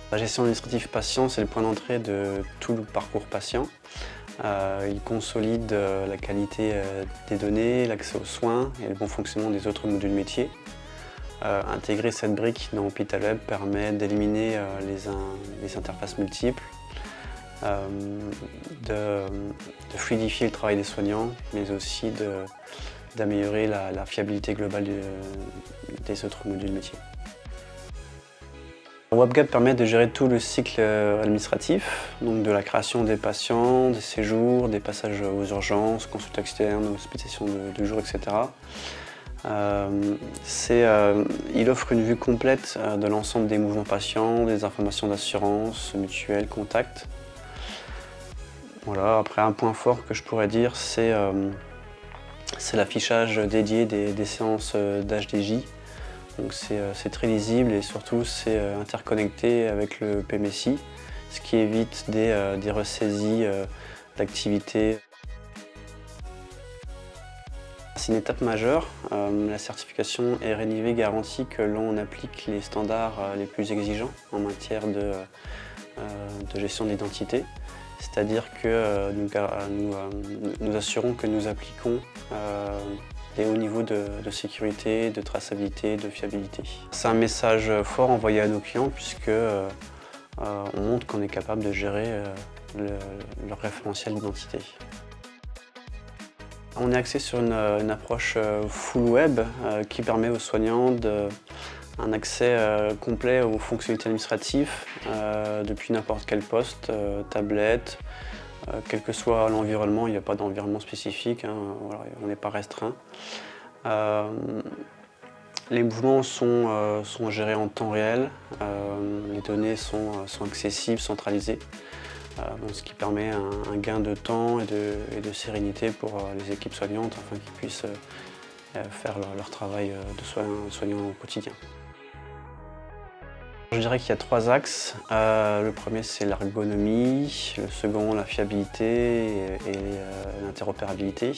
La gestion administrative patient, c'est le point d'entrée de tout le parcours patient. Il consolide la qualité des données, l'accès aux soins et le bon fonctionnement des autres modules métiers. Intégrer cette brique dans HôpitalWeb permet d'éliminer les interfaces multiples, de fluidifier le travail des soignants, mais aussi d'améliorer la fiabilité globale des autres modules métiers. WebGap permet de gérer tout le cycle administratif, donc de la création des patients, des séjours, des passages aux urgences, consultes externes, hospitalisations de jour, etc. Il offre une vue complète de l'ensemble des mouvements patients, des informations d'assurance, mutuelle, contact. Voilà. Après, un point fort que je pourrais dire, c'est l'affichage dédié des séances d'HDJ. Donc c'est très lisible et surtout c'est interconnecté avec le PMSI, ce qui évite des ressaisies d'activités. C'est une étape majeure. La certification RNIV garantit que l'on applique les standards les plus exigeants en matière de gestion d'identité. C'est-à-dire que nous assurons que nous appliquons des hauts niveaux de sécurité, de traçabilité, de fiabilité. C'est un message fort envoyé à nos clients puisque on montre qu'on est capable de gérer leur référentiel d'identité. On est axé sur une approche full web qui permet aux soignants un accès complet aux fonctionnalités administratives depuis n'importe quel poste, tablette, quel que soit l'environnement, il n'y a pas d'environnement spécifique, hein, voilà, on n'est pas restreint. Les mouvements sont gérés en temps réel, les données sont accessibles, centralisées, ce qui permet un gain de temps et de sérénité pour les équipes soignantes afin qu'ils puissent faire leur travail de soignant au quotidien. Je dirais qu'il y a 3 axes. Le premier, c'est l'ergonomie, le second, la fiabilité et l'interopérabilité.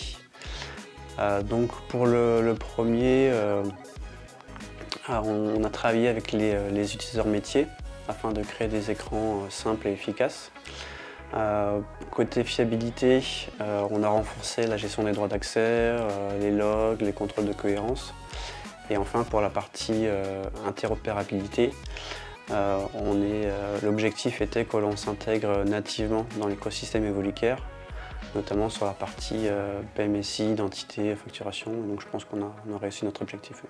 Donc pour le premier, on a travaillé avec les utilisateurs métiers afin de créer des écrans simples et efficaces. Côté fiabilité, on a renforcé la gestion des droits d'accès, les logs, les contrôles de cohérence. Et enfin, pour la partie interopérabilité, l'objectif était que l'on s'intègre nativement dans l'écosystème Evolucare, notamment sur la partie PMSI, identité, facturation. Donc je pense qu'on a réussi notre objectif.